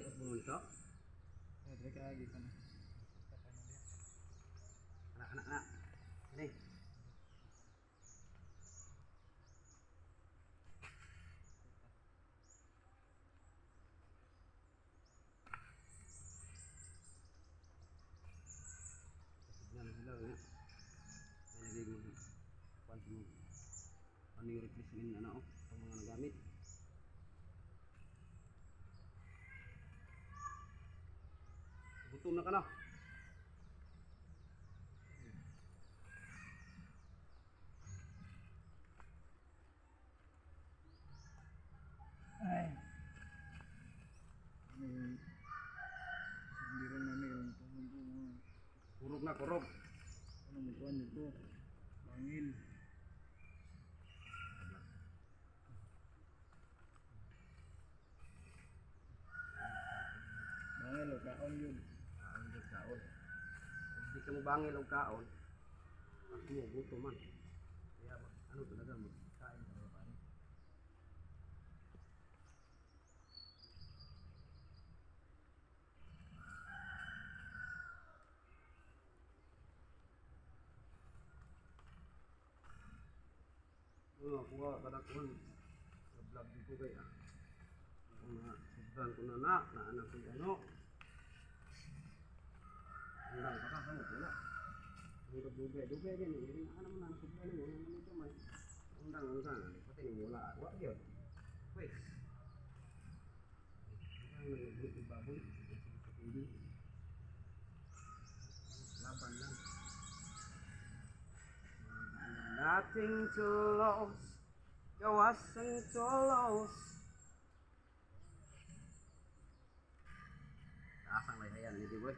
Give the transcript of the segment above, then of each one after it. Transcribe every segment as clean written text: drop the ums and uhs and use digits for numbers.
Bunul ito. Lagi ka na. Anak. Ini. Signal hello ya. Ini lagi pantu ano yung replacement ano ang mga nagamit. Gutom na ka na. Ay. Hindi rin namin yung tumulong. Kurog na kurog. Ano mo kuhan ito? Bangil. Bangil o kaon yun. Kaon jud kaon. Di ka mo bangil og kaon. Ako mo gutom man. Kaya ano talaga mo kain ka ba pare? Kuha kada kuhan. Vlog dito kay ah. Kung subdan ko na anak ko ano. Ulang pa ka ano wala. Ang dugay din ini ana man ang subdan mo nang nito may. Undang sana pati ni wala. Wa gyud. Wait. Ang nagbuti baboy. Hindi. Laban lang. Nothing to lose. Gawasan to lose. Asang layan ni boy.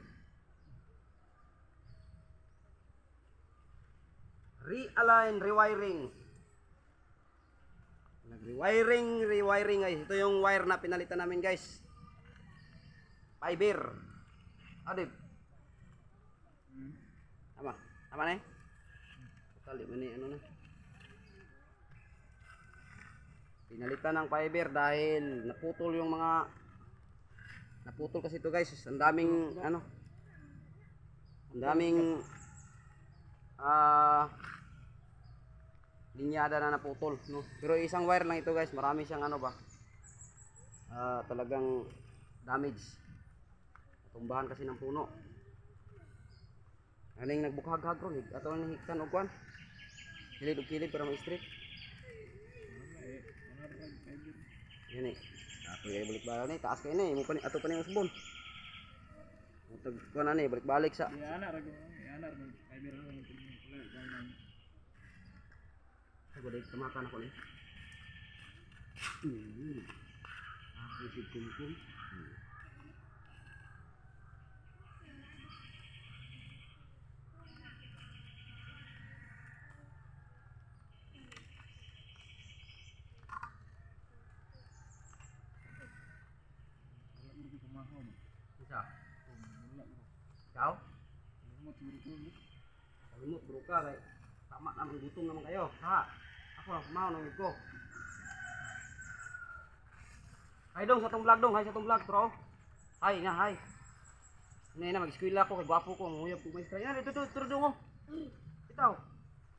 Realign, rewiring. Nag-rewiring guys. Ito yung wire na pinalitan namin guys. Fiber. Adib. Tama na eh. Tali mo ni ano na. Pinalitan ng fiber dahil naputol kasi ito guys. Ang daming linyada na naputol, no? Pero isang wire lang ito guys, marami siyang talagang damage. Tumbahan kasi ng puno. Ano yung nagbukhag-hag ron, ato ang hiktan o kwan. Kilid para ma-straight. Yan eh. Ako yung balik bala ni, taas kayo na eh. Ato pa na yung usbon. Kung ano eh, balik-balik sa. Yana rin. Fiber rin. Ako dahil tamakan ako ni. Ako si kumkum. Isa. Ikaw? Kalimut bro ka kay tama naman gutom naman kayo. Ha? Ako lang kumaon ng ko. Hay dong sa tong vlog dong, hay sa tong vlog bro. Hay nga hay. Ini na mag-eskwela ko kay gwapo ko, nguyab ko maestra. Yan ito dong. Itaw.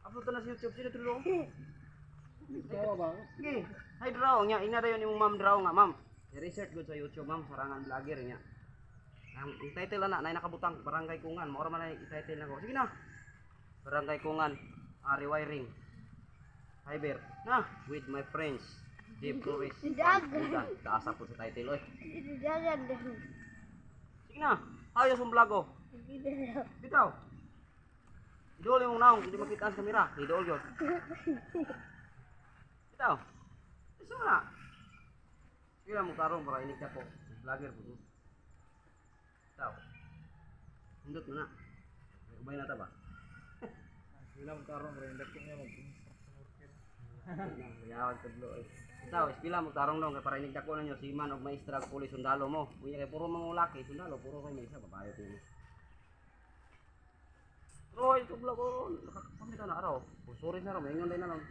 Upload na sa YouTube sino tulong. Ikaw ba? Okay. Hay draw nya, ina dayon imong ma'am draw nga ma'am. I-research gud sa YouTube ma'am, sarangan vlogger nya. Ang title na nay nakabutang Barangay Kungan. Mao ra man ay i-title nako. Sige na. Barangay Kungan, rewiring. Fiber. Na, with my friends. Deep Flores. Taasa po sa title oy. Sige na. Ayos ang vlog oh. Bitaw. Idol yung naong, hindi makita ang kamera. Idol yun. Bitaw. Isa na. Sige na mong tarong para inig ako. Vlogger po. Bitaw. Hindot mo na. Ubay na ta ba? Sila mong tarong rin. Dapit niya mag-construction. Yawan ka blo. Bitaw, ispila mong tarong dong. Para inig ako na nyo. Si Man o maestra o pulis sundalo mo. Uy, kaya puro mga ulaki. Sundalo, puro kayo may isa. Babayo tayo mo. Roy, ito vlog ko. Nakakapamit na araw. Sorry na ron. Maingon din na ron.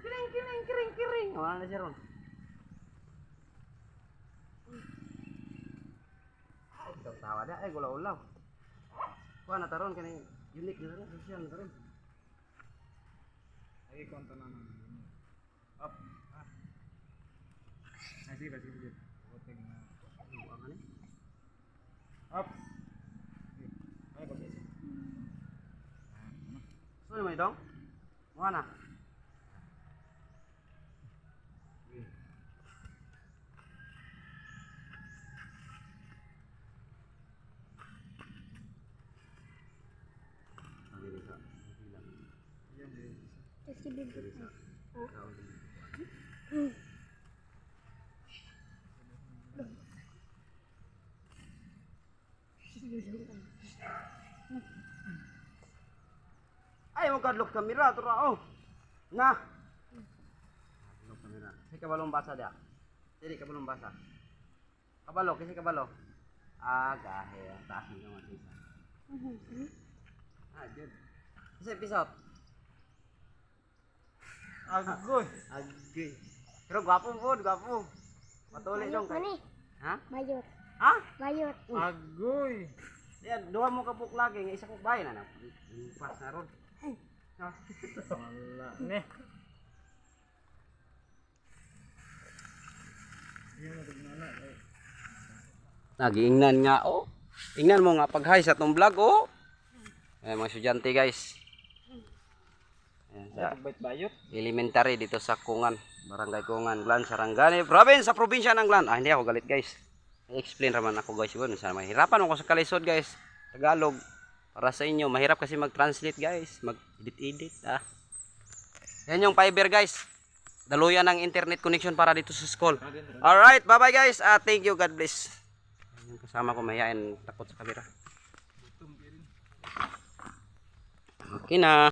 Kiring. Wala na siya ron. tawa dia ay gulaw-ulaw. Kuha na taron kani unique na rin, social na taron. Lagi konta na naman. Up. Ay, sige, sige. Buting na. Buang ani. Up. Ay, bakit? So may dong. Kuha na. Yan, yan. Kasi bibig. Ay mo kadlok kamera tura oh. Na. Kadlok kamera. Si kabalong basa dia. Dili kabalong basa. Kabalo kasi kabalo. Ah, gahe. Taas ng kamay isa. Ah, good. Kasi episode. Agoy. Agay. Pero gwapo po, gwapo. Patuloy dong. Mani, Ha? bayot. Ha? Bayot. Agoy. Yan, duha mo kabuk lagi, nga isa kong bahay na. Pas na ron. Ha? Wala. Ne. Yan na tignan. Nagiingnan nga oh. Ingnan mo nga pag-hi sa tong vlog oh. Ay mga estudyante guys. Ayan, sa Bait bayot. elementary dito sa Kungan, Barangay Kungan, Glan, Sarangani, province sa probinsya ng Glan. Ah, hindi ako galit guys. I-explain raman ako guys yun. Sana mahirapan ako sa kalisod guys. Tagalog. Para sa inyo, mahirap kasi mag-translate guys. Mag-edit-edit ah. Yan yung fiber guys. Daluyan ng internet connection para dito sa school. Alright, bye-bye guys. Thank you, God bless. Yung kasama ko mahihain takot sa kamera. Okay na.